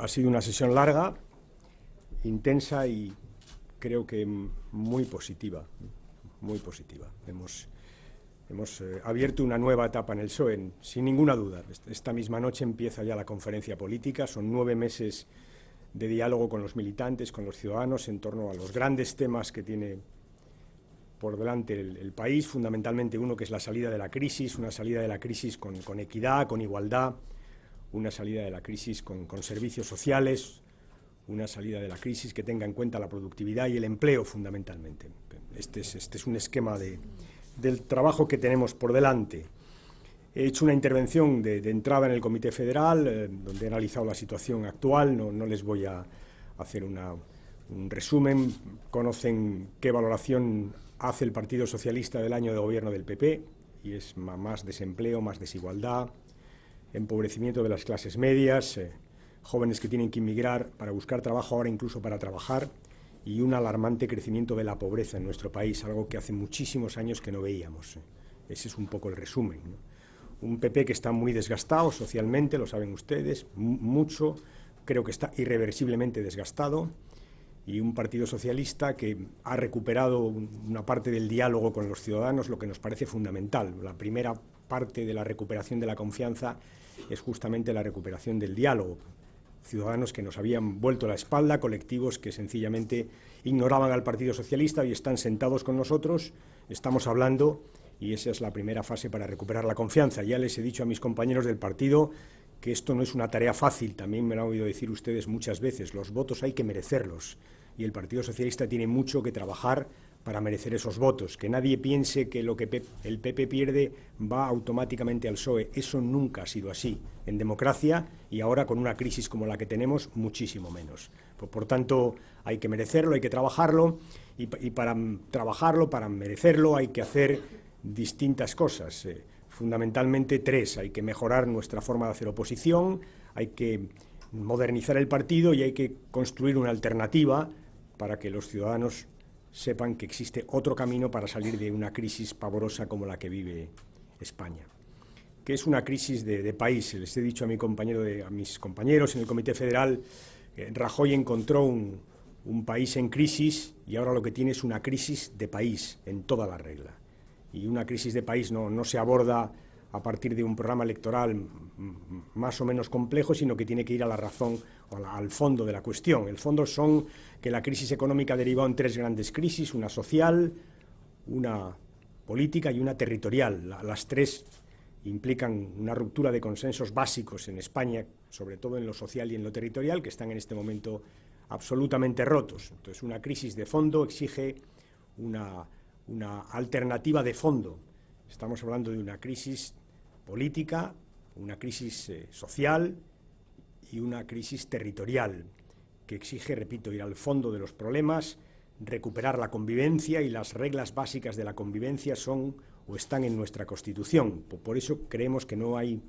Ha sido una sesión larga, intensa y creo que muy positiva. Muy positiva. Hemos abierto una nueva etapa en el PSOE, sin ninguna duda. Esta misma noche empieza ya la conferencia política. Son 9 meses de diálogo con los militantes, con los ciudadanos, en torno a los grandes temas que tiene por delante el país, fundamentalmente uno que es la salida de la crisis, una salida de la crisis con equidad, con igualdad, una salida de la crisis con servicios sociales, una salida de la crisis que tenga en cuenta la productividad y el empleo, fundamentalmente. Este es un esquema del trabajo que tenemos por delante. He hecho una intervención de entrada en el Comité Federal, donde he analizado la situación actual. No les voy a hacer un resumen. Conocen qué valoración hace el Partido Socialista del año de gobierno del PP, y es más desempleo, más desigualdad, empobrecimiento de las clases medias, jóvenes que tienen que emigrar para buscar trabajo, ahora incluso para trabajar, y un alarmante crecimiento de la pobreza en nuestro país, algo que hace muchísimos años que no veíamos. Ese es un poco el resumen, ¿no? Un PP que está muy desgastado socialmente, lo saben ustedes, mucho, creo que está irreversiblemente desgastado, y un Partido Socialista que ha recuperado una parte del diálogo con los ciudadanos, lo que nos parece fundamental. La primera parte de la recuperación de la confianza es justamente la recuperación del diálogo. Ciudadanos que nos habían vuelto la espalda, colectivos que sencillamente ignoraban al Partido Socialista y están sentados con nosotros, estamos hablando, y esa es la primera fase para recuperar la confianza. Ya les he dicho a mis compañeros del partido que esto no es una tarea fácil, también me lo han oído decir ustedes muchas veces, los votos hay que merecerlos, y el Partido Socialista tiene mucho que trabajar para merecer esos votos. Que nadie piense que lo que el PP pierde va automáticamente al PSOE. Eso nunca ha sido así en democracia, y ahora con una crisis como la que tenemos, muchísimo menos. Por tanto, hay que merecerlo, hay que trabajarlo, y para trabajarlo, para merecerlo, hay que hacer distintas cosas. Fundamentalmente 3. Hay que mejorar nuestra forma de hacer oposición, hay que modernizar el partido y hay que construir una alternativa para que los ciudadanos sepan que existe otro camino para salir de una crisis pavorosa como la que vive España. Que es una crisis de país. Les he dicho a mis compañeros en el Comité Federal, Rajoy encontró un país en crisis y ahora lo que tiene es una crisis de país en toda la regla. Y una crisis de país no se aborda a partir de un programa electoral más o menos complejo, sino que tiene que ir a la razón o al fondo de la cuestión. El fondo son que la crisis económica derivó en 3 grandes crisis, una social, una política y una territorial. Las 3 implican una ruptura de consensos básicos en España, sobre todo en lo social y en lo territorial, que están en este momento absolutamente rotos. Entonces, una crisis de fondo exige una alternativa de fondo. Estamos hablando de una crisis política, una crisis social y una crisis territorial que exige, repito, ir al fondo de los problemas, recuperar la convivencia, y las reglas básicas de la convivencia son o están en nuestra Constitución. Por eso creemos que no hay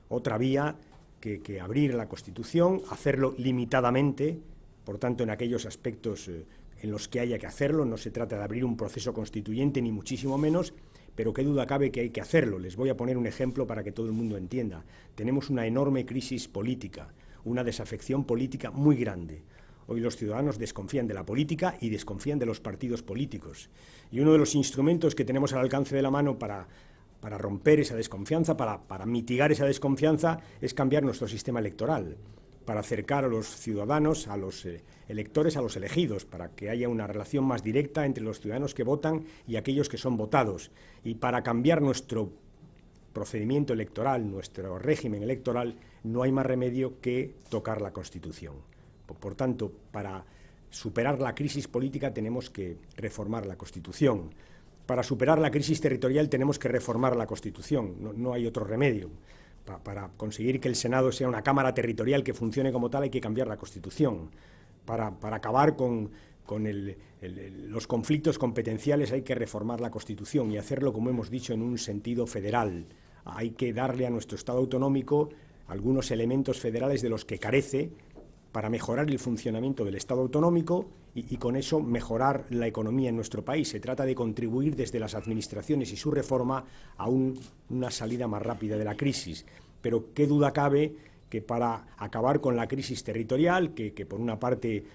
otra vía que abrir la Constitución, hacerlo limitadamente, por tanto en aquellos aspectos en los que haya que hacerlo. No se trata de abrir un proceso constituyente ni muchísimo menos, pero qué duda cabe que hay que hacerlo. Les voy a poner un ejemplo para que todo el mundo entienda. Tenemos una enorme crisis política, una desafección política muy grande. Hoy los ciudadanos desconfían de la política y desconfían de los partidos políticos. Y uno de los instrumentos que tenemos al alcance de la mano para romper esa desconfianza, para mitigar esa desconfianza, es cambiar nuestro sistema electoral, para acercar a los ciudadanos, a los electores, a los elegidos, para que haya una relación más directa entre los ciudadanos que votan y aquellos que son votados, y para cambiar nuestro procedimiento electoral, nuestro régimen electoral, no hay más remedio que tocar la Constitución. Por tanto, para superar la crisis política tenemos que reformar la Constitución. Para superar la crisis territorial tenemos que reformar la Constitución, no hay otro remedio. Para conseguir que el Senado sea una Cámara territorial que funcione como tal hay que cambiar la Constitución. Para acabar con los conflictos competenciales hay que reformar la Constitución y hacerlo, como hemos dicho, en un sentido federal. Hay que darle a nuestro Estado autonómico algunos elementos federales de los que carece para mejorar el funcionamiento del Estado autonómico y con eso mejorar la economía en nuestro país. Se trata de contribuir desde las administraciones y su reforma a una salida más rápida de la crisis. Pero qué duda cabe que para acabar con la crisis territorial, que por una parte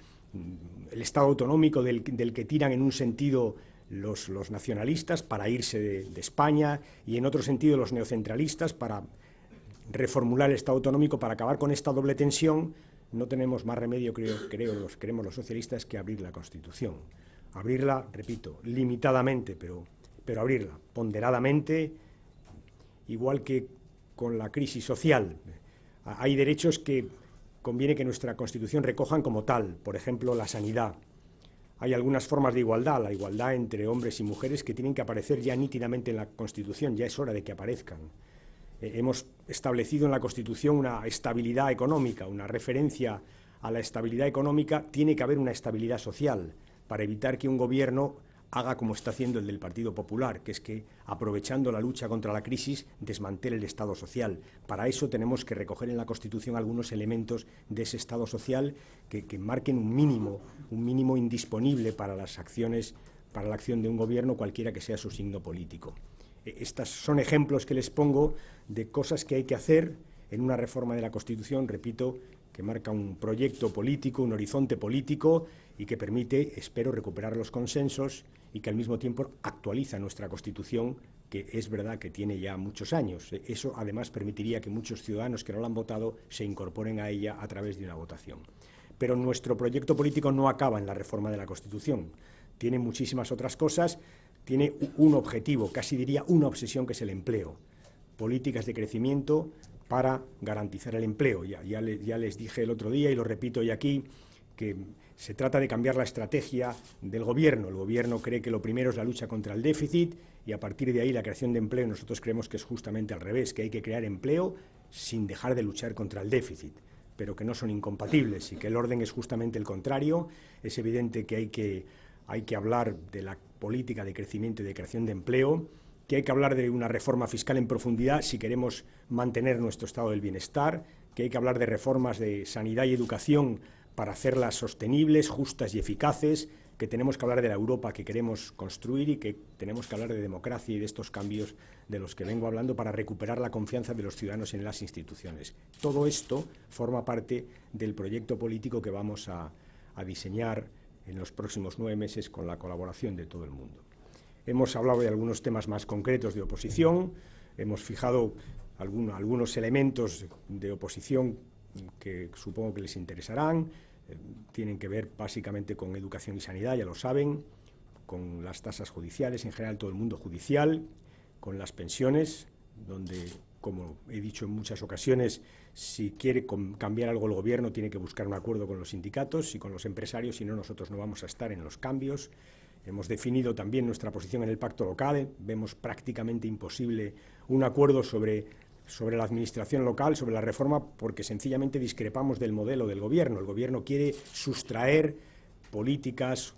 el Estado autonómico del que tiran en un sentido los nacionalistas para irse de España y en otro sentido los neocentralistas para reformular el Estado autonómico, para acabar con esta doble tensión, no tenemos más remedio, creemos los socialistas, que abrir la Constitución. Abrirla, repito, limitadamente, pero abrirla, ponderadamente, igual que con la crisis social. Hay derechos que conviene que nuestra Constitución recojan como tal, por ejemplo, la sanidad. Hay algunas formas de igualdad, la igualdad entre hombres y mujeres, que tienen que aparecer ya nítidamente en la Constitución, ya es hora de que aparezcan. Hemos establecido en la Constitución una estabilidad económica, una referencia a la estabilidad económica. Tiene que haber una estabilidad social para evitar que un gobierno haga como está haciendo el del Partido Popular, que es que, aprovechando la lucha contra la crisis, desmantele el Estado social. Para eso tenemos que recoger en la Constitución algunos elementos de ese Estado social que marquen un mínimo indisponible para las acciones, para la acción de un gobierno, cualquiera que sea su signo político. Estos son ejemplos que les pongo de cosas que hay que hacer en una reforma de la Constitución, repito, que marca un proyecto político, un horizonte político y que permite, espero, recuperar los consensos y que al mismo tiempo actualiza nuestra Constitución, que es verdad que tiene ya muchos años. Eso además permitiría que muchos ciudadanos que no la han votado se incorporen a ella a través de una votación. Pero nuestro proyecto político no acaba en la reforma de la Constitución. Tiene muchísimas otras cosas. Tiene un objetivo, casi diría una obsesión, que es el empleo. Políticas de crecimiento para garantizar el empleo. Ya les dije el otro día y lo repito hoy aquí, que se trata de cambiar la estrategia del Gobierno. El Gobierno cree que lo primero es la lucha contra el déficit y a partir de ahí la creación de empleo. Nosotros creemos que es justamente al revés, que hay que crear empleo sin dejar de luchar contra el déficit, pero que no son incompatibles y que el orden es justamente el contrario. Es evidente que hay que hablar de la política de crecimiento y de creación de empleo, que hay que hablar de una reforma fiscal en profundidad si queremos mantener nuestro estado del bienestar, que hay que hablar de reformas de sanidad y educación para hacerlas sostenibles, justas y eficaces, que tenemos que hablar de la Europa que queremos construir y que tenemos que hablar de democracia y de estos cambios de los que vengo hablando para recuperar la confianza de los ciudadanos en las instituciones. Todo esto forma parte del proyecto político que vamos a diseñar en los próximos 9 meses con la colaboración de todo el mundo. Hemos hablado de algunos temas más concretos de oposición, hemos fijado algunos elementos de oposición que supongo que les interesarán. Tienen que ver básicamente con educación y sanidad, ya lo saben, con las tasas judiciales, en general todo el mundo judicial, con las pensiones, donde, como he dicho en muchas ocasiones, si quiere cambiar algo el Gobierno tiene que buscar un acuerdo con los sindicatos y con los empresarios, si no nosotros no vamos a estar en los cambios. Hemos definido también nuestra posición en el pacto local. Vemos prácticamente imposible un acuerdo sobre la administración local, sobre la reforma, porque sencillamente discrepamos del modelo del Gobierno. El Gobierno quiere sustraer políticas,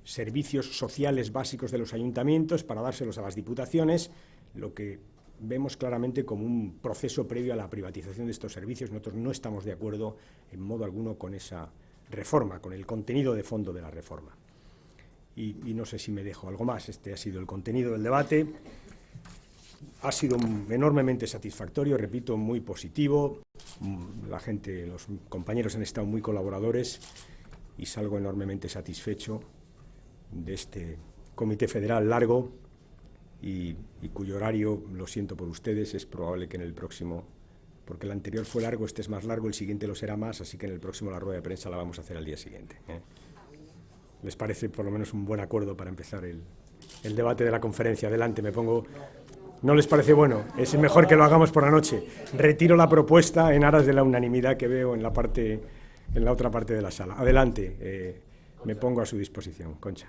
servicios sociales básicos de los ayuntamientos para dárselos a las diputaciones, lo que vemos claramente como un proceso previo a la privatización de estos servicios. Nosotros no estamos de acuerdo en modo alguno con esa reforma, con el contenido de fondo de la reforma. Y no sé si me dejo algo más. Este ha sido el contenido del debate. Ha sido enormemente satisfactorio, repito, muy positivo. La gente, los compañeros han estado muy colaboradores y salgo enormemente satisfecho de este Comité Federal largo y cuyo horario, lo siento por ustedes, es probable que en el próximo, porque el anterior fue largo, este es más largo, el siguiente lo será más, así que en el próximo la rueda de prensa la vamos a hacer al día siguiente. ¿Les parece por lo menos un buen acuerdo para empezar el debate de la conferencia? Adelante, me pongo... ¿No les parece bueno? Es mejor que lo hagamos por la noche. Retiro la propuesta en aras de la unanimidad que veo en la otra parte de la sala. Adelante, me pongo a su disposición. Concha.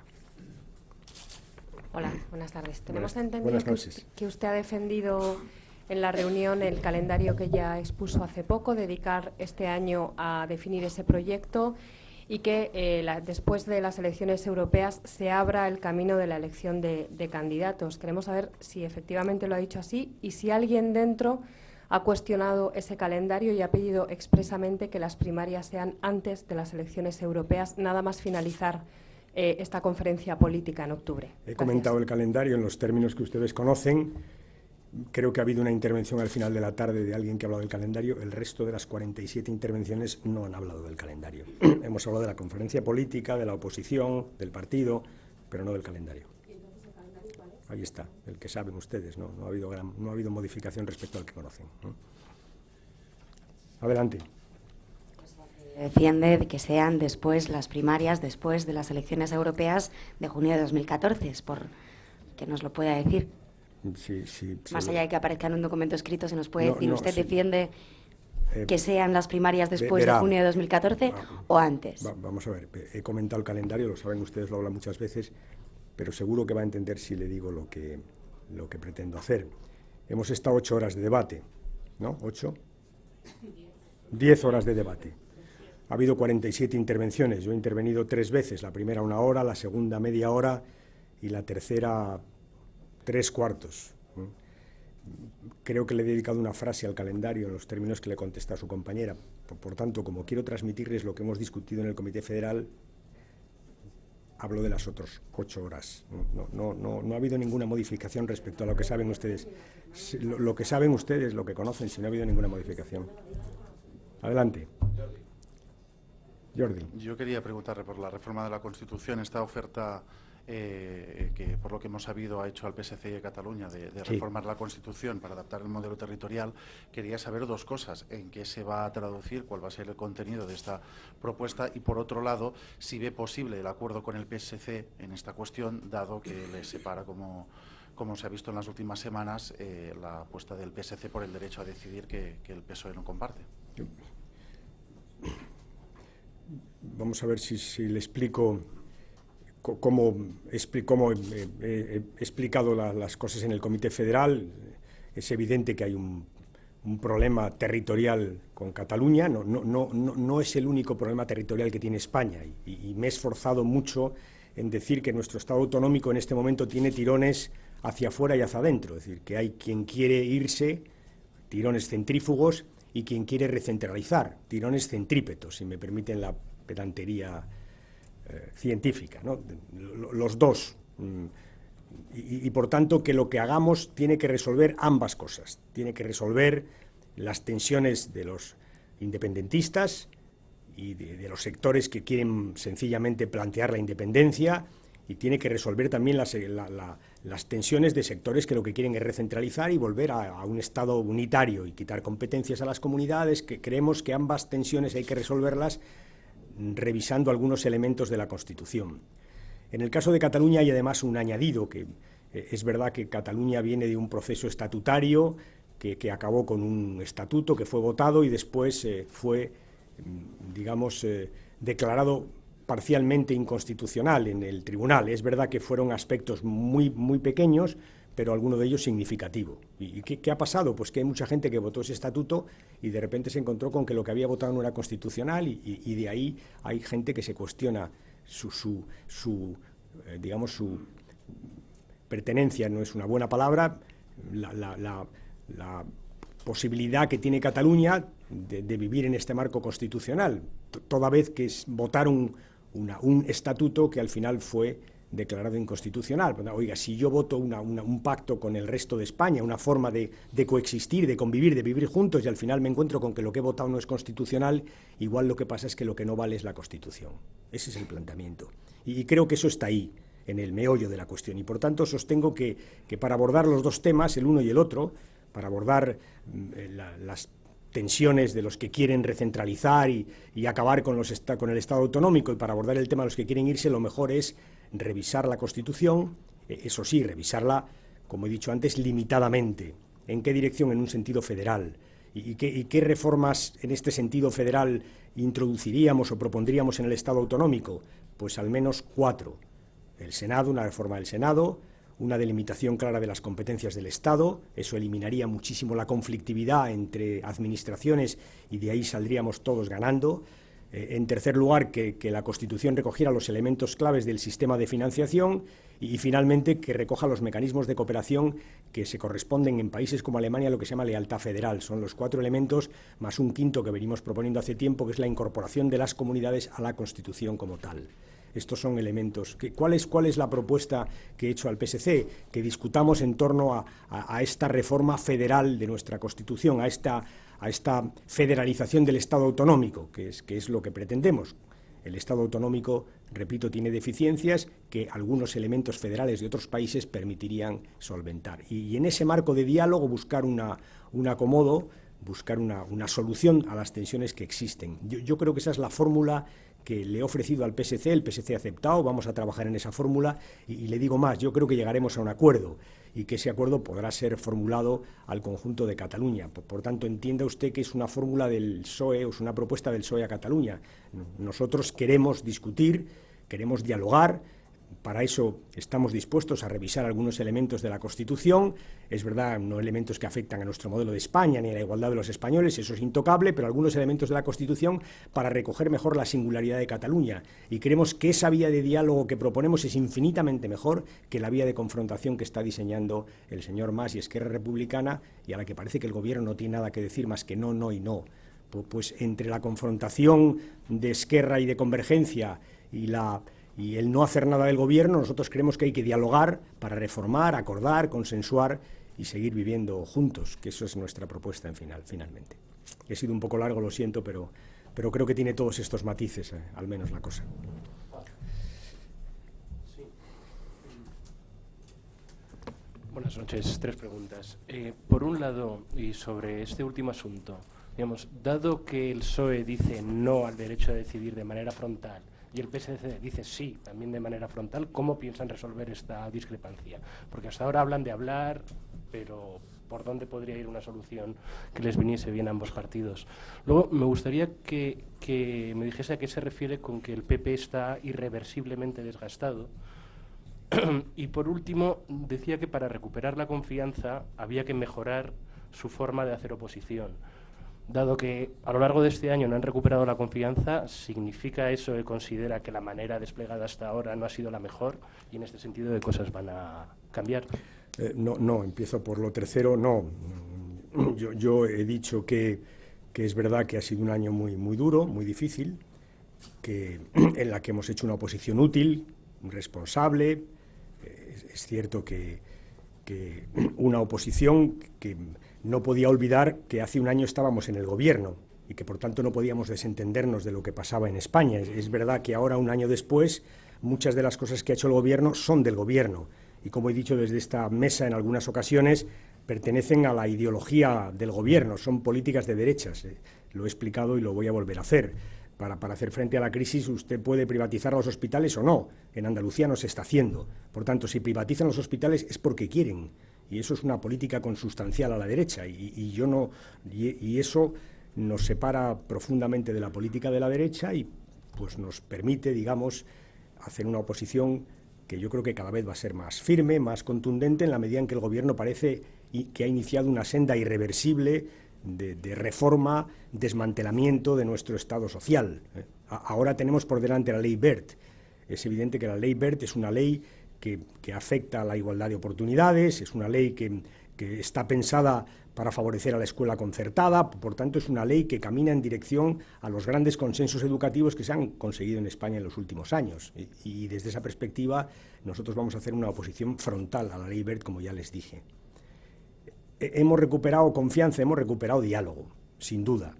Hola, buenas tardes. Tenemos entendido que usted ha defendido en la reunión el calendario que ya expuso hace poco, dedicar este año a definir ese proyecto y que después de las elecciones europeas se abra el camino de la elección de candidatos. Queremos saber si efectivamente lo ha dicho así y si alguien dentro ha cuestionado ese calendario y ha pedido expresamente que las primarias sean antes de las elecciones europeas, nada más finalizar esta conferencia política en octubre. He comentado el calendario en los términos que ustedes conocen Creo que ha habido una intervención al final de la tarde de alguien que ha hablado del calendario. El resto de las 47 intervenciones no han hablado del calendario. Hemos hablado de la conferencia política, de la oposición, del partido, pero no del calendario. ¿Y entonces el calendario cuál es? Ahí está, el que saben ustedes. No ha habido modificación respecto al que conocen, ¿no? Adelante. Defiende que sean después las primarias, después de las elecciones europeas de junio de 2014, por que nos lo pueda decir. Sí, más allá de que aparezca en un documento escrito, ¿se nos puede decir? ¿Usted sí. Defiende que sean las primarias después de junio de 2014 o antes? Vamos a ver, he comentado el calendario, lo saben ustedes, lo hablan muchas veces, pero seguro que va a entender si le digo lo que pretendo hacer. Hemos estado 8 horas de debate, ¿no? 8, 10 horas de debate. Ha habido 47 intervenciones, yo he intervenido 3 veces, la primera 1 hora, la segunda media hora y la tercera 3/4. Creo que le he dedicado una frase al calendario en los términos que le contesta a su compañera. Por tanto, como quiero transmitirles lo que hemos discutido en el Comité Federal, hablo de las otras 8 horas. No ha habido ninguna modificación respecto a lo que saben ustedes. Lo que saben ustedes, lo que conocen, si no ha habido ninguna modificación. Adelante. Jordi. Yo quería preguntarle por la reforma de la Constitución, esta oferta que, por lo que hemos sabido, ha hecho al PSC de Cataluña de reformar la Constitución para adaptar el modelo territorial. Quería saber 2 cosas: en qué se va a traducir, cuál va a ser el contenido de esta propuesta, y por otro lado, si ve posible el acuerdo con el PSC en esta cuestión, dado que les separa, como se ha visto en las últimas semanas, la apuesta del PSC por el derecho a decidir que el PSOE no comparte. Vamos a ver si le explico cómo he explicado las cosas en el Comité Federal. Es evidente que hay un problema territorial con Cataluña. No es el único problema territorial que tiene España, y me he esforzado mucho en decir que nuestro Estado autonómico en este momento tiene tirones hacia afuera y hacia adentro. Es decir, que hay quien quiere irse, tirones centrífugos, y quien quiere recentralizar, tirones centrípetos, si me permiten la pedantería científica, ¿no? Los dos. Y por tanto, que lo que hagamos tiene que resolver ambas cosas. Tiene que resolver las tensiones de los independentistas y de los sectores que quieren sencillamente plantear la independencia, y tiene que resolver también las tensiones de sectores que lo que quieren es recentralizar y volver a un Estado unitario y quitar competencias a las comunidades. Que creemos que ambas tensiones hay que resolverlas revisando algunos elementos de la Constitución. En el caso de Cataluña hay además un añadido, que es verdad que Cataluña viene de un proceso estatutario que acabó con un estatuto que fue votado y después fue, digamos, declarado parcialmente inconstitucional en el tribunal. Es verdad que fueron aspectos muy pequeños, pero alguno de ellos significativo. ¿Y qué ha pasado? Pues que hay mucha gente que votó ese estatuto y de repente se encontró con que lo que había votado no era constitucional, y de ahí hay gente que se cuestiona digamos, su pertenencia, no es una buena palabra, la posibilidad que tiene Cataluña de vivir en este marco constitucional, toda vez que votaron un estatuto que al final fue declarado inconstitucional. Oiga, si yo voto un pacto con el resto de España, una forma de coexistir, de convivir, de vivir juntos, y al final me encuentro con que lo que he votado no es constitucional, igual lo que pasa es que lo que no vale es la Constitución. Ese es el planteamiento. Y creo que eso está ahí, en el meollo de la cuestión. Y por tanto sostengo que para abordar los dos temas, el uno y el otro, para abordar las tensiones de los que quieren recentralizar y acabar con el Estado autonómico, y para abordar el tema de los que quieren irse, lo mejor es revisar la Constitución, eso sí, revisarla, como he dicho antes, limitadamente. ¿En qué dirección? En un sentido federal. ¿Y qué reformas en este sentido federal introduciríamos o propondríamos en el Estado autonómico? Pues al menos 4. El Senado, una reforma del Senado, una delimitación clara de las competencias del Estado, eso eliminaría muchísimo la conflictividad entre administraciones y de ahí saldríamos todos ganando. En tercer lugar, que la Constitución recogiera los elementos claves del sistema de financiación y finalmente, que recoja los mecanismos de cooperación que se corresponden en países como Alemania a lo que se llama lealtad federal. Son los 4 elementos, más un quinto que venimos proponiendo hace tiempo, que es la incorporación de las comunidades a la Constitución como tal. Estos son elementos. ¿Cuál es la propuesta que he hecho al PSC? Que discutamos en torno a esta reforma federal de nuestra Constitución, a esta federalización del Estado autonómico, que es lo que pretendemos. El Estado autonómico, repito, tiene deficiencias que algunos elementos federales de otros países permitirían solventar. Y en ese marco de diálogo buscar un acomodo, buscar una solución a las tensiones que existen. Yo creo que esa es la fórmula que le he ofrecido al PSC, el PSC ha aceptado, vamos a trabajar en esa fórmula y le digo más, yo creo que llegaremos a un acuerdo y que ese acuerdo podrá ser formulado al conjunto de Cataluña. Por tanto, entienda usted que es una fórmula del PSOE o es una propuesta del PSOE a Cataluña. Nosotros queremos discutir, queremos dialogar. Para eso estamos dispuestos a revisar algunos elementos de la Constitución. Es verdad, no elementos que afectan a nuestro modelo de España ni a la igualdad de los españoles, eso es intocable, pero algunos elementos de la Constitución para recoger mejor la singularidad de Cataluña. Y creemos que esa vía de diálogo que proponemos es infinitamente mejor que la vía de confrontación que está diseñando el señor Mas y Esquerra Republicana, y a la que parece que el Gobierno no tiene nada que decir más que no, no y no. Pues entre la confrontación de Esquerra y de Convergencia y el no hacer nada del Gobierno, nosotros creemos que hay que dialogar para reformar, acordar, consensuar y seguir viviendo juntos, que eso es nuestra propuesta finalmente. He sido un poco largo, lo siento, pero creo que tiene todos estos matices, al menos la cosa. Sí. Buenas noches, 3 preguntas. Por un lado, y sobre este último asunto, digamos, dado que el PSOE dice no al derecho a decidir de manera frontal, y el PSC dice sí, también de manera frontal, ¿cómo piensan resolver esta discrepancia? Porque hasta ahora hablan de hablar, pero ¿por dónde podría ir una solución que les viniese bien a ambos partidos? Luego, me gustaría que me dijese a qué se refiere con que el PP está irreversiblemente desgastado. Y por último, decía que para recuperar la confianza había que mejorar su forma de hacer oposición. Dado que a lo largo de este año no han recuperado la confianza, ¿significa eso que considera que la manera desplegada hasta ahora no ha sido la mejor? Y en este sentido, ¿qué cosas van a cambiar? No, empiezo por lo tercero, no. Yo he dicho que es verdad que ha sido un año muy duro, muy difícil, en la que hemos hecho una oposición útil, responsable. Es cierto que una oposición que no podía olvidar que hace un año estábamos en el Gobierno y que por tanto no podíamos desentendernos de lo que pasaba en España. Es verdad que ahora, un año después, muchas de las cosas que ha hecho el Gobierno son del Gobierno y, como he dicho desde esta mesa en algunas ocasiones, pertenecen a la ideología del Gobierno, son políticas de derechas. Lo he explicado y lo voy a volver a hacer. Para hacer frente a la crisis, usted puede privatizar los hospitales o no. En Andalucía no se está haciendo. Por tanto, si privatizan los hospitales es porque quieren. Y eso es una política consustancial a la derecha. Y eso nos separa profundamente de la política de la derecha y pues nos permite, digamos, hacer una oposición que yo creo que cada vez va a ser más firme, más contundente, en la medida en que el Gobierno parece que ha iniciado una senda irreversible de reforma, desmantelamiento de nuestro Estado social. Ahora tenemos por delante la ley Wert. Es evidente que la ley Wert es una ley que afecta a la igualdad de oportunidades, es una ley que está pensada para favorecer a la escuela concertada, por tanto es una ley que camina en dirección a los grandes consensos educativos que se han conseguido en España en los últimos años. Y desde esa perspectiva nosotros vamos a hacer una oposición frontal a la ley Wert, como ya les dije. Hemos recuperado confianza, hemos recuperado diálogo, sin duda,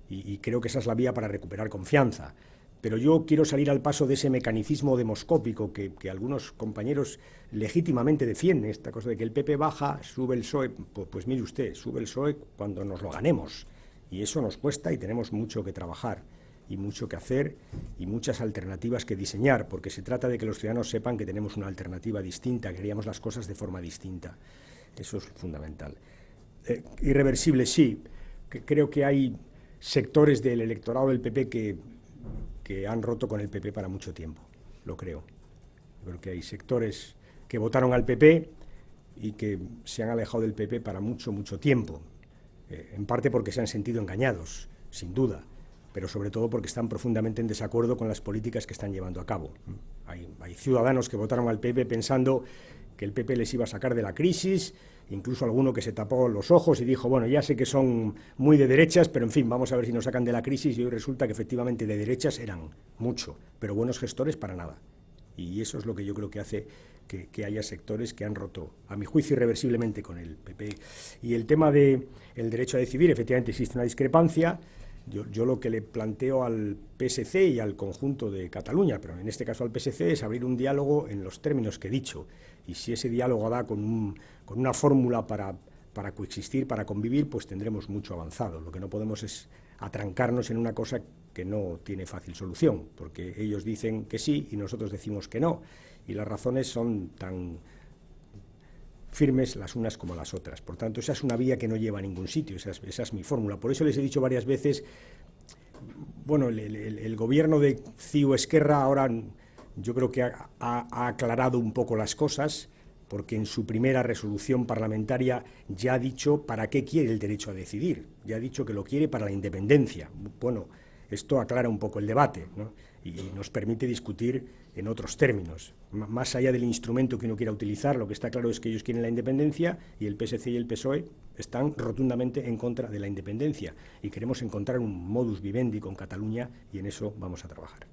y creo que esa es la vía para recuperar confianza. Pero yo quiero salir al paso de ese mecanicismo demoscópico que algunos compañeros legítimamente defienden, esta cosa de que el PP baja, sube el PSOE. Pues mire usted, sube el PSOE cuando nos lo ganemos, y eso nos cuesta y tenemos mucho que trabajar, y mucho que hacer, y muchas alternativas que diseñar, porque se trata de que los ciudadanos sepan que tenemos una alternativa distinta, que haríamos las cosas de forma distinta. Eso es fundamental. Irreversible, sí. Creo que hay sectores del electorado del PP que han roto con el PP para mucho tiempo, lo creo. Creo que hay sectores que votaron al PP y que se han alejado del PP para mucho tiempo, en parte porque se han sentido engañados, sin duda, pero sobre todo porque están profundamente en desacuerdo con las políticas que están llevando a cabo. Hay ciudadanos que votaron al PP pensando que el PP les iba a sacar de la crisis, incluso alguno que se tapó los ojos y dijo, bueno, ya sé que son muy de derechas, pero en fin, vamos a ver si nos sacan de la crisis, y hoy resulta que efectivamente de derechas eran mucho, pero buenos gestores para nada. Y eso es lo que yo creo que hace que haya sectores que han roto, a mi juicio, irreversiblemente con el PP. Y el tema del derecho a decidir, efectivamente existe una discrepancia. Yo lo que le planteo al PSC y al conjunto de Cataluña, pero en este caso al PSC, es abrir un diálogo en los términos que he dicho. Y si ese diálogo da con una fórmula para coexistir, para convivir, pues tendremos mucho avanzado. Lo que no podemos es atrancarnos en una cosa que no tiene fácil solución, porque ellos dicen que sí y nosotros decimos que no. Y las razones son tan firmes las unas como las otras. Por tanto, esa es una vía que no lleva a ningún sitio, esa es mi fórmula. Por eso les he dicho varias veces, bueno, el gobierno de CiU Esquerra ahora yo creo que ha aclarado un poco las cosas, porque en su primera resolución parlamentaria ya ha dicho para qué quiere el derecho a decidir, ya ha dicho que lo quiere para la independencia. Bueno, esto aclara un poco el debate, ¿no? Y nos permite discutir en otros términos. Más allá del instrumento que uno quiera utilizar, lo que está claro es que ellos quieren la independencia y el PSC y el PSOE están rotundamente en contra de la independencia. Y queremos encontrar un modus vivendi con Cataluña y en eso vamos a trabajar.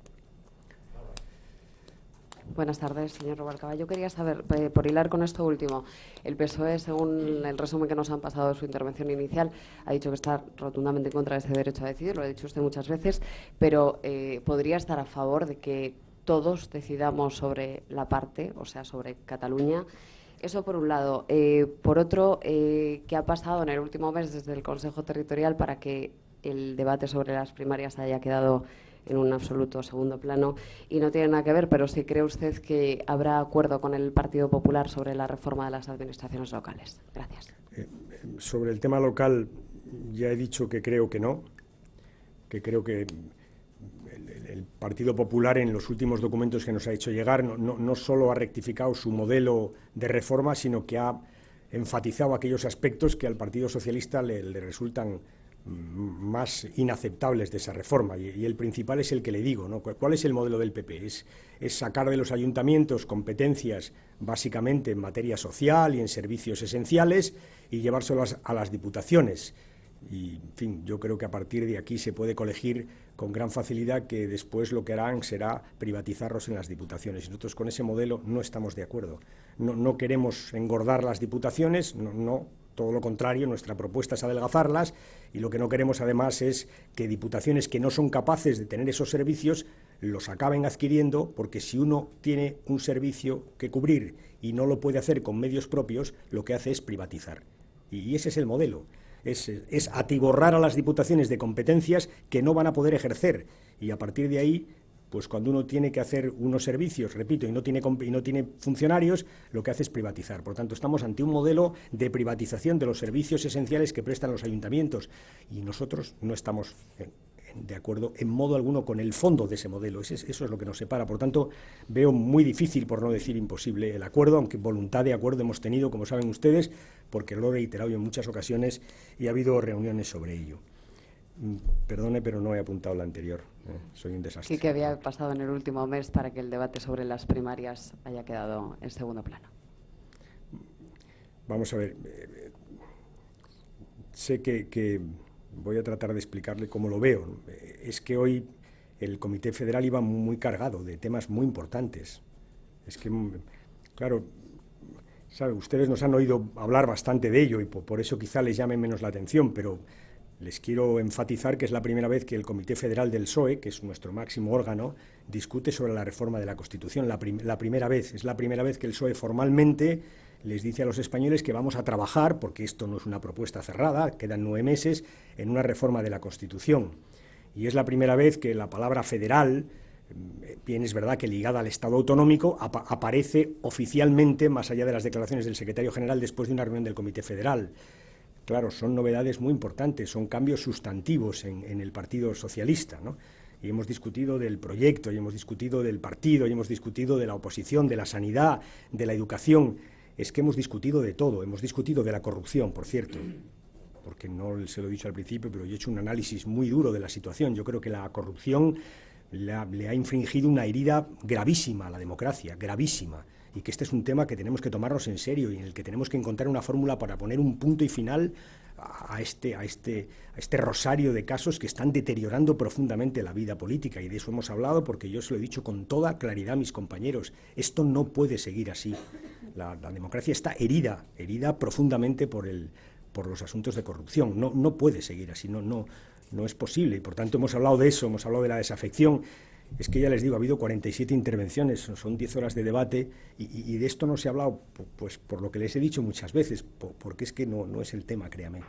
Buenas tardes, señor Rubalcaba. Yo quería saber, por hilar con esto último, el PSOE, según el resumen que nos han pasado de su intervención inicial, ha dicho que está rotundamente en contra de ese derecho a decidir, lo ha dicho usted muchas veces, pero ¿podría estar a favor de que todos decidamos sobre la parte, o sea, sobre Cataluña? Eso por un lado. Por otro, ¿qué ha pasado en el último mes desde el Consejo Territorial para que el debate sobre las primarias haya quedado en un absoluto segundo plano? Y no tiene nada que ver, pero si cree usted que habrá acuerdo con el Partido Popular sobre la reforma de las administraciones locales. Gracias. Sobre el tema local ya he dicho que creo que no, que creo que el Partido Popular en los últimos documentos que nos ha hecho llegar no solo ha rectificado su modelo de reforma, sino que ha enfatizado aquellos aspectos que al Partido Socialista le resultan más inaceptables de esa reforma, y el principal es el que le digo, ¿no? ¿Cuál es el modelo del PP? Es sacar de los ayuntamientos competencias básicamente en materia social y en servicios esenciales y llevárselas a las diputaciones. Y, en fin, yo creo que a partir de aquí se puede colegir con gran facilidad que después lo que harán será privatizarlos en las diputaciones. Y nosotros con ese modelo no estamos de acuerdo. No queremos engordar las diputaciones, no. Todo lo contrario, nuestra propuesta es adelgazarlas, y lo que no queremos además es que diputaciones que no son capaces de tener esos servicios los acaben adquiriendo, porque si uno tiene un servicio que cubrir y no lo puede hacer con medios propios, lo que hace es privatizar. Y ese es el modelo, es atiborrar a las diputaciones de competencias que no van a poder ejercer, y a partir de ahí, pues cuando uno tiene que hacer unos servicios, repito, y no tiene funcionarios, lo que hace es privatizar. Por tanto, estamos ante un modelo de privatización de los servicios esenciales que prestan los ayuntamientos, y nosotros no estamos de acuerdo en modo alguno con el fondo de ese modelo. Eso es lo que nos separa. Por tanto, veo muy difícil, por no decir imposible, el acuerdo, aunque voluntad de acuerdo hemos tenido, como saben ustedes, porque lo he reiterado en muchas ocasiones y ha habido reuniones sobre ello. Perdone, pero no he apuntado la anterior. Soy un desastre. Sí, que había pasado en el último mes para que el debate sobre las primarias haya quedado en segundo plano. Vamos a ver. Sé que voy a tratar de explicarle cómo lo veo. Es que hoy el Comité Federal iba muy cargado de temas muy importantes. Es que, claro, ¿sabe? Ustedes nos han oído hablar bastante de ello y por eso quizá les llame menos la atención, pero les quiero enfatizar que es la primera vez que el Comité Federal del PSOE, que es nuestro máximo órgano, discute sobre la reforma de la Constitución. Es la primera vez que el PSOE formalmente les dice a los españoles que vamos a trabajar, porque esto no es una propuesta cerrada, quedan 9 meses, en una reforma de la Constitución. Y es la primera vez que la palabra federal, bien es verdad que ligada al Estado autonómico, aparece oficialmente, más allá de las declaraciones del secretario general después de una reunión del Comité Federal. Claro, son novedades muy importantes, son cambios sustantivos en el Partido Socialista, ¿no? Y hemos discutido del proyecto, y hemos discutido del partido, y hemos discutido de la oposición, de la sanidad, de la educación. Es que hemos discutido de todo, hemos discutido de la corrupción, por cierto. porque no se lo he dicho al principio, pero yo he hecho un análisis muy duro de la situación. Yo creo que la corrupción le ha infringido una herida gravísima a la democracia, gravísima, y que este es un tema que tenemos que tomarnos en serio y en el que tenemos que encontrar una fórmula para poner un punto y final a este rosario de casos que están deteriorando profundamente la vida política, y de eso hemos hablado porque yo se lo he dicho con toda claridad a mis compañeros. Esto no puede seguir así. La democracia está herida profundamente por los asuntos de corrupción. No puede seguir así, no es posible, y por tanto hemos hablado de eso, hemos hablado de la desafección. Es que ya les digo, ha habido 47 intervenciones, son 10 horas de debate, y de esto no se ha hablado, pues por lo que les he dicho muchas veces, porque es que no es el tema, créame.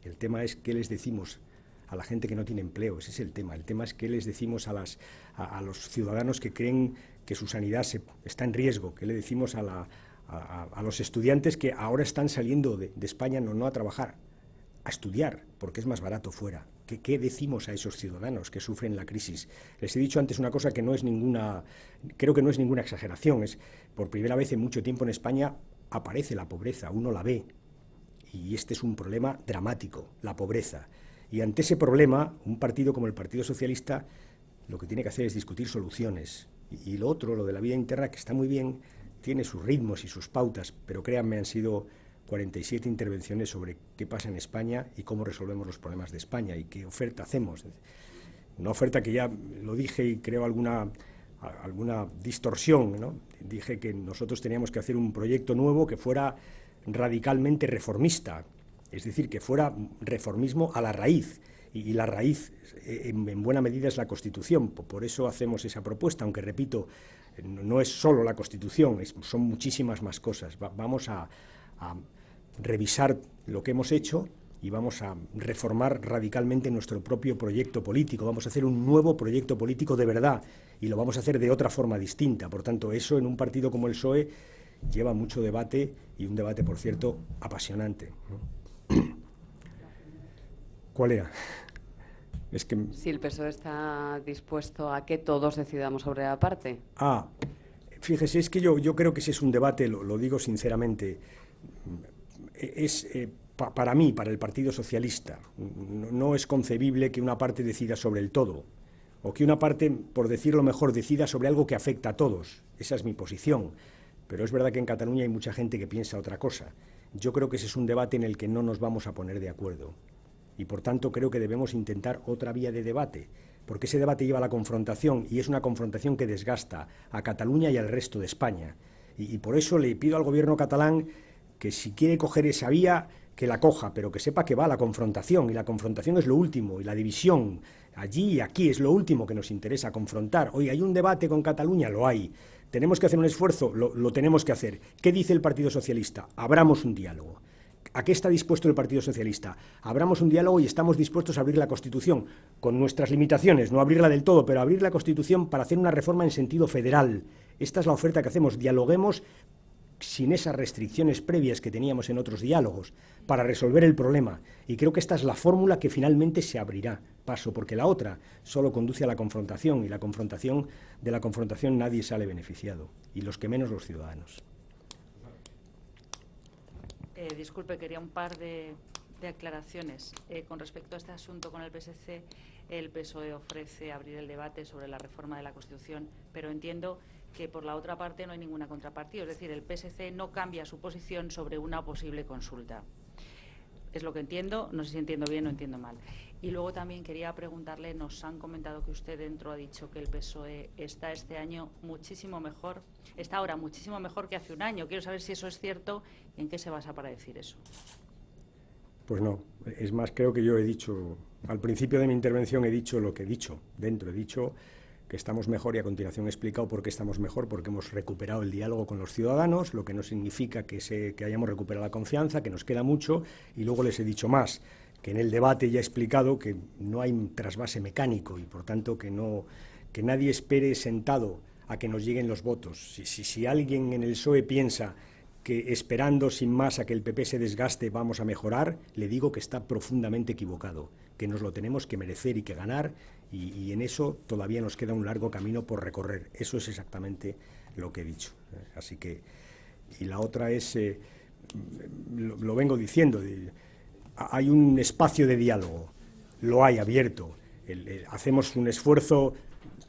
El tema es qué les decimos a la gente que no tiene empleo, ese es el tema. El tema es qué les decimos a los ciudadanos que creen que su sanidad está en riesgo, qué le decimos a los estudiantes que ahora están saliendo de España no a trabajar, a estudiar, porque es más barato fuera. ¿Qué decimos a esos ciudadanos que sufren la crisis? Les he dicho antes una cosa que creo que no es ninguna exageración. Es por primera vez en mucho tiempo en España aparece la pobreza, uno la ve. Y este es un problema dramático, la pobreza. Y ante ese problema, un partido como el Partido Socialista lo que tiene que hacer es discutir soluciones. Y lo otro, lo de la vida interna, que está muy bien, tiene sus ritmos y sus pautas, pero créanme, han sido 47 intervenciones sobre qué pasa en España y cómo resolvemos los problemas de España y qué oferta hacemos. Una oferta que ya lo dije y creo alguna distorsión, ¿no? Dije que nosotros teníamos que hacer un proyecto nuevo que fuera radicalmente reformista, es decir, que fuera reformismo a la raíz, y la raíz en buena medida es la Constitución. Por eso hacemos esa propuesta, aunque repito, no es solo la Constitución, son muchísimas más cosas. Vamos a revisar lo que hemos hecho y vamos a reformar radicalmente nuestro propio proyecto político. Vamos a hacer un nuevo proyecto político de verdad y lo vamos a hacer de otra forma distinta. Por tanto, eso en un partido como el PSOE lleva mucho debate, y un debate, por cierto, apasionante. ¿Cuál era? Es que... Si el PSOE está dispuesto a que todos decidamos sobre la parte. Fíjese, es que yo creo que ese es un debate, lo digo sinceramente, para mí, para el Partido Socialista, no es concebible que una parte decida sobre el todo, o que una parte, por decirlo mejor, decida sobre algo que afecta a todos. Esa es mi posición, pero es verdad que en Cataluña hay mucha gente que piensa otra cosa. Yo creo que ese es un debate en el que no nos vamos a poner de acuerdo, y por tanto creo que debemos intentar otra vía de debate, porque ese debate lleva a la confrontación, y es una confrontación que desgasta a Cataluña y al resto de España. Y por eso le pido al gobierno catalán que si quiere coger esa vía, que la coja, pero que sepa que va a la confrontación, y la confrontación es lo último, y la división allí y aquí es lo último que nos interesa, confrontar. Oye, ¿hay un debate con Cataluña? Lo hay. ¿Tenemos que hacer un esfuerzo? Lo tenemos que hacer. ¿Qué dice el Partido Socialista? Abramos un diálogo. ¿A qué está dispuesto el Partido Socialista? Abramos un diálogo y estamos dispuestos a abrir la Constitución, con nuestras limitaciones, no abrirla del todo, pero abrir la Constitución para hacer una reforma en sentido federal. Esta es la oferta que hacemos. Dialoguemos sin esas restricciones previas que teníamos en otros diálogos, para resolver el problema. Y creo que esta es la fórmula que finalmente se abrirá paso, porque la otra solo conduce a la confrontación, y de la confrontación nadie sale beneficiado, y los que menos los ciudadanos. Disculpe, quería un par de aclaraciones. Con respecto a este asunto con el PSC, el PSOE ofrece abrir el debate sobre la reforma de la Constitución, pero entiendo que por la otra parte no hay ninguna contrapartida, es decir, el PSC no cambia su posición sobre una posible consulta. Es lo que entiendo, no sé si entiendo bien o entiendo mal. Y luego también quería preguntarle, nos han comentado que usted dentro ha dicho que el PSOE está este año muchísimo mejor, está ahora muchísimo mejor que hace un año. Quiero saber si eso es cierto y en qué se basa para decir eso. Pues no, es más, creo que yo he dicho, al principio de mi intervención he dicho lo que he dicho, he dicho que estamos mejor, y a continuación he explicado por qué estamos mejor, porque hemos recuperado el diálogo con los ciudadanos, lo que no significa que hayamos recuperado la confianza, que nos queda mucho, y luego les he dicho más, que en el debate ya he explicado que no hay un trasvase mecánico, y por tanto que nadie espere sentado a que nos lleguen los votos. Si alguien en el PSOE piensa que esperando sin más a que el PP se desgaste vamos a mejorar, le digo que está profundamente equivocado, que nos lo tenemos que merecer y que ganar, y en eso todavía nos queda un largo camino por recorrer. Eso es exactamente lo que he dicho. Así que, y la otra es, lo vengo diciendo, hay un espacio de diálogo, lo hay abierto. Hacemos un esfuerzo,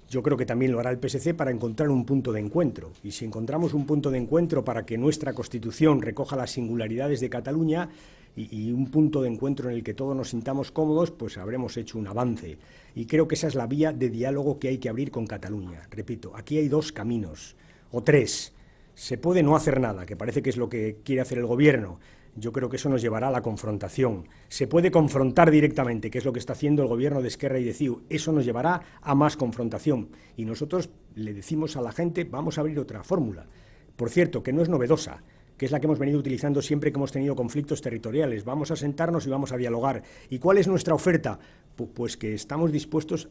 yo creo que también lo hará el PSC, para encontrar un punto de encuentro. Y si encontramos un punto de encuentro para que nuestra Constitución recoja las singularidades de Cataluña y un punto de encuentro en el que todos nos sintamos cómodos, pues habremos hecho un avance. Y creo que esa es la vía de diálogo que hay que abrir con Cataluña. Repito, aquí hay dos caminos, o tres. Se puede no hacer nada, que parece que es lo que quiere hacer el Gobierno. Yo creo que eso nos llevará a la confrontación. Se puede confrontar directamente, que es lo que está haciendo el Gobierno de Esquerra y de CiU. Eso nos llevará a más confrontación. Y nosotros le decimos a la gente, vamos a abrir otra fórmula. Por cierto, que no es novedosa, que es la que hemos venido utilizando siempre que hemos tenido conflictos territoriales. Vamos a sentarnos y vamos a dialogar. ¿Y cuál es nuestra oferta? Pues que estamos dispuestos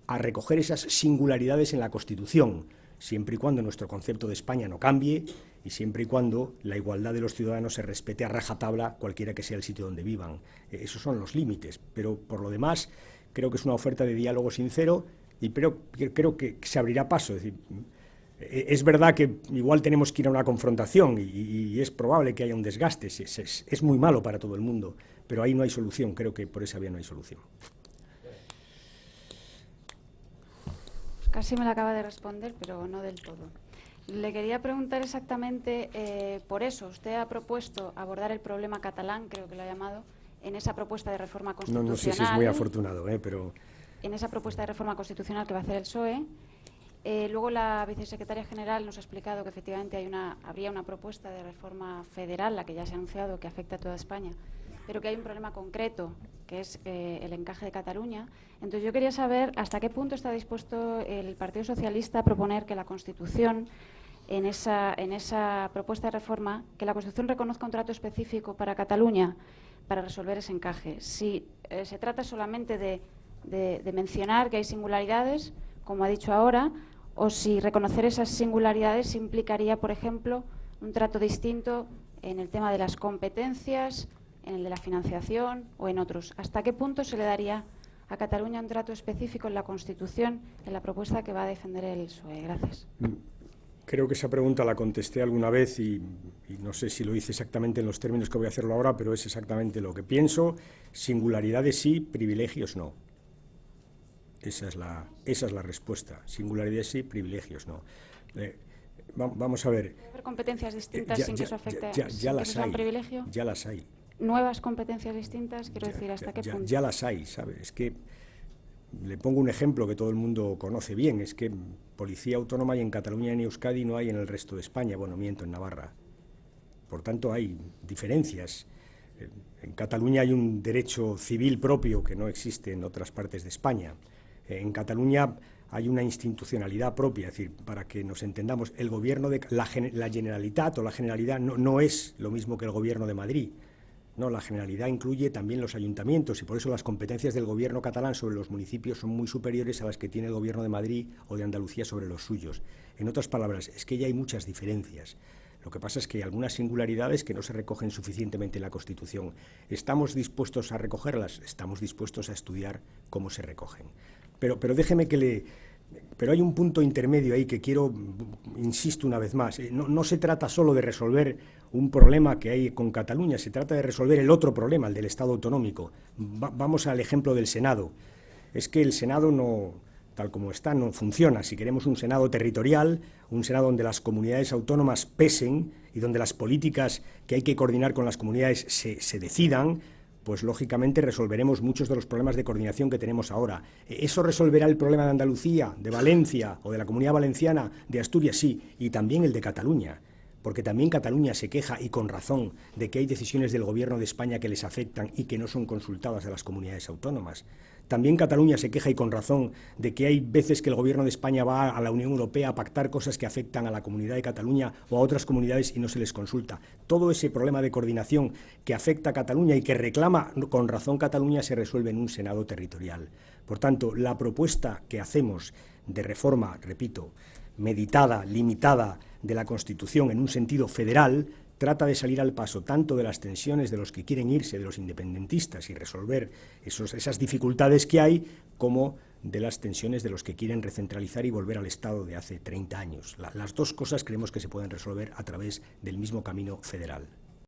a recoger esas singularidades en la Constitución, siempre y cuando nuestro concepto de España no cambie y siempre y cuando la igualdad de los ciudadanos se respete a rajatabla cualquiera que sea el sitio donde vivan. Esos son los límites, pero por lo demás creo que es una oferta de diálogo sincero y creo que se abrirá paso. Es decir, es verdad que igual tenemos que ir a una confrontación y es probable que haya un desgaste, es muy malo para todo el mundo, pero ahí no hay solución, creo que por esa vía no hay solución. Casi me la acaba de responder, pero no del todo. Le quería preguntar exactamente por eso. Usted ha propuesto abordar el problema catalán, creo que lo ha llamado, en esa propuesta de reforma constitucional. No sé si es muy afortunado, pero... En esa propuesta de reforma constitucional que va a hacer el PSOE. Luego la vicesecretaria general nos ha explicado que efectivamente habría una propuesta de reforma federal, la que ya se ha anunciado, que afecta a toda España, pero que hay un problema concreto, que es el encaje de Cataluña. Entonces yo quería saber hasta qué punto está dispuesto el Partido Socialista a proponer que la Constitución, en esa propuesta de reforma, que la Constitución reconozca un trato específico para Cataluña para resolver ese encaje. Si se trata solamente de mencionar que hay singularidades, como ha dicho ahora, o si reconocer esas singularidades implicaría, por ejemplo, un trato distinto en el tema de las competencias, en el de la financiación o en otros. ¿Hasta qué punto se le daría a Cataluña un trato específico en la Constitución, en la propuesta que va a defender el PSOE? Gracias. Creo que esa pregunta la contesté alguna vez y no sé si lo hice exactamente en los términos que voy a hacerlo ahora, pero es exactamente lo que pienso. Singularidades sí, privilegios no. Esa es la respuesta. Singularidades sí, privilegios no. Vamos a ver. ¿Puede haber competencias distintas sin que eso afecte ya las hay, un privilegio? Ya las hay. ¿Nuevas competencias distintas? Quiero decir, ¿hasta qué punto? Ya las hay, ¿sabes? Es que le pongo un ejemplo que todo el mundo conoce bien. Es que policía autónoma hay en Cataluña y en Euskadi, no hay en el resto de España. Bueno, miento, en Navarra. Por tanto, hay diferencias. En Cataluña hay un derecho civil propio que no existe en otras partes de España. En Cataluña hay una institucionalidad propia, es decir, para que nos entendamos, el gobierno de la Generalitat o la Generalidad no es lo mismo que el gobierno de Madrid. No, la Generalidad incluye también los ayuntamientos y por eso las competencias del gobierno catalán sobre los municipios son muy superiores a las que tiene el gobierno de Madrid o de Andalucía sobre los suyos. En otras palabras, es que ya hay muchas diferencias. Lo que pasa es que hay algunas singularidades que no se recogen suficientemente en la Constitución. ¿Estamos dispuestos a recogerlas? Estamos dispuestos a estudiar cómo se recogen. Pero déjeme pero hay un punto intermedio ahí que quiero, insisto una vez más, no se trata solo de resolver un problema que hay con Cataluña, se trata de resolver el otro problema, el del Estado autonómico. Vamos al ejemplo del Senado. Es que el Senado no, tal como está, no funciona. Si queremos un Senado territorial, un Senado donde las comunidades autónomas pesen y donde las políticas que hay que coordinar con las comunidades se decidan, pues lógicamente resolveremos muchos de los problemas de coordinación que tenemos ahora. ¿Eso resolverá el problema de Andalucía, de Valencia o de la Comunidad Valenciana, de Asturias? Sí, y también el de Cataluña, porque también Cataluña se queja, y con razón, de que hay decisiones del Gobierno de España que les afectan y que no son consultadas a las comunidades autónomas. También Cataluña se queja, y con razón, de que hay veces que el Gobierno de España va a la Unión Europea a pactar cosas que afectan a la Comunidad de Cataluña o a otras comunidades y no se les consulta. Todo ese problema de coordinación que afecta a Cataluña y que reclama con razón Cataluña se resuelve en un Senado territorial. Por tanto, la propuesta que hacemos de reforma, repito, meditada, limitada de la Constitución en un sentido federal, trata de salir al paso tanto de las tensiones de los que quieren irse, de los independentistas, y resolver esas dificultades que hay, como de las tensiones de los que quieren recentralizar y volver al Estado de hace 30 años. Las dos cosas creemos que se pueden resolver a través del mismo camino federal.